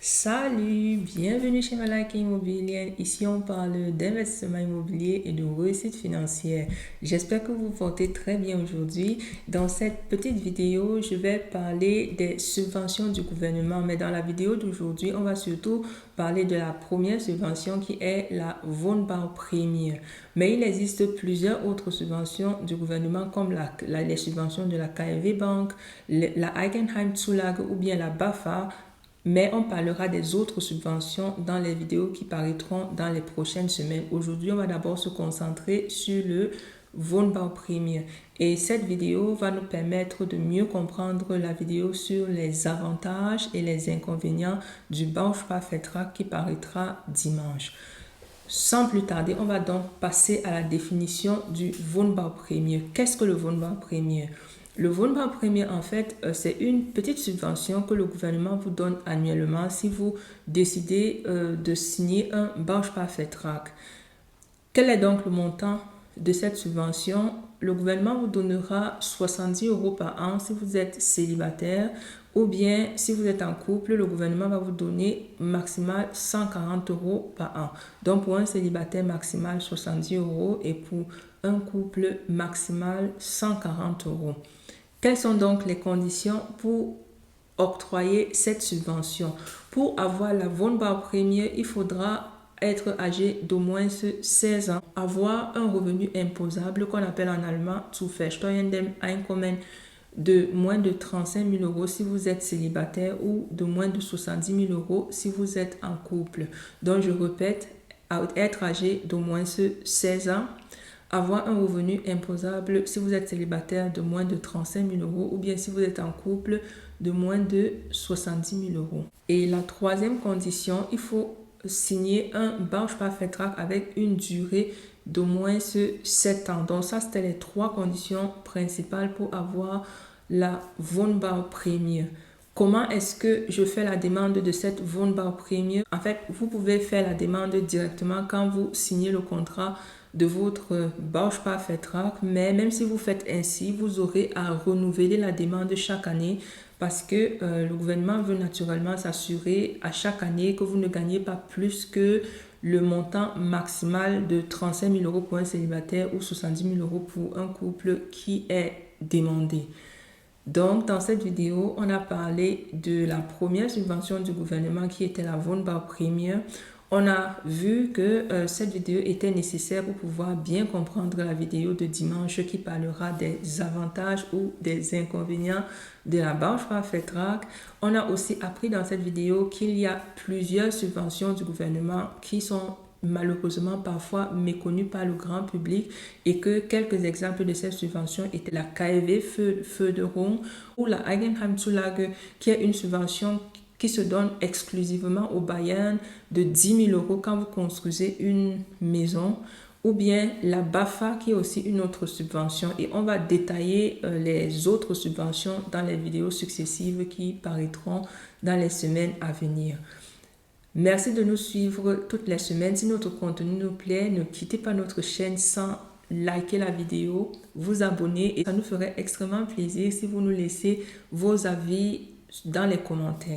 Salut, bienvenue chez Malaki Immobilier. Ici, on parle d'investissement immobilier et de réussite financière. J'espère que vous vous portez très bien aujourd'hui. Dans cette petite vidéo, je vais parler des subventions du gouvernement. Mais dans la vidéo d'aujourd'hui, on va surtout parler de la première subvention qui est la Wohnbaupremie. Mais il existe plusieurs autres subventions du gouvernement comme les subventions de la KfW Bank, la Eigenheimzulage ou bien la BAFA. Mais on parlera des autres subventions dans les vidéos qui paraîtront dans les prochaines semaines. Aujourd'hui, on va d'abord se concentrer sur le Wohnbaupremie. Et cette vidéo va nous permettre de mieux comprendre la vidéo sur les avantages et les inconvénients du Bausparvertrag qui paraîtra dimanche. Sans plus tarder, on va donc passer à la définition du Wohnbaupremie. Qu'est-ce que le Wohnbaupremie ? Le Wohnbaupremie, en fait, c'est une petite subvention que le gouvernement vous donne annuellement si vous décidez de signer un Bausparvertrag. Quel est donc le montant de cette subvention? Le gouvernement vous donnera 70 € par an si vous êtes célibataire, ou bien si vous êtes en couple, le gouvernement va vous donner maximal 140 € par an. Donc pour un célibataire maximal 70 € et pour un couple maximal 140 €. Quelles sont donc les conditions pour octroyer cette subvention? Pour avoir la Wohnbaupremie, il faudra être âgé d'au moins 16 ans, avoir un revenu imposable qu'on appelle en allemand Zuversteuerndem Einkommen de moins de 35 000 € si vous êtes célibataire ou de moins de 70 000 € si vous êtes en couple. Donc je répète, être âgé d'au moins 16 ans, avoir un revenu imposable si vous êtes célibataire de moins de 35 000 € ou bien si vous êtes en couple de moins de 70 000 €. Et la troisième condition, il faut signer un Bausparvertrag avec une durée d'au moins 7 ans. Donc ça, c'était les trois conditions principales pour avoir la Wohnbaupremie. Comment est-ce que je fais la demande de cette Wohnbaupremie? En fait, vous pouvez faire la demande directement quand vous signez le contrat de votre Bausparvertrag, mais même si vous faites ainsi, vous aurez à renouveler la demande chaque année parce que le gouvernement veut naturellement s'assurer à chaque année que vous ne gagnez pas plus que le montant maximal de 35 000 € pour un célibataire ou 70 000 € pour un couple qui est demandé. Donc, dans cette vidéo, on a parlé de la première subvention du gouvernement qui était la Wohnbaupremie. On a vu que cette vidéo était nécessaire pour pouvoir bien comprendre la vidéo de dimanche qui parlera des avantages ou des inconvénients de la Bausparvertrag. On a aussi appris dans cette vidéo qu'il y a plusieurs subventions du gouvernement qui sont malheureusement parfois méconnues par le grand public et que quelques exemples de ces subventions étaient la KfW Förderung ou la Eigenheimzulage qui est une subvention qui se donne exclusivement aux bailleurs de 10 000 € quand vous construisez une maison, ou bien la BAFA qui est aussi une autre subvention. Et on va détailler les autres subventions dans les vidéos successives qui paraîtront dans les semaines à venir. Merci de nous suivre toutes les semaines. Si notre contenu nous plaît, ne quittez pas notre chaîne sans liker la vidéo, vous abonner et ça nous ferait extrêmement plaisir si vous nous laissez vos avis dans les commentaires.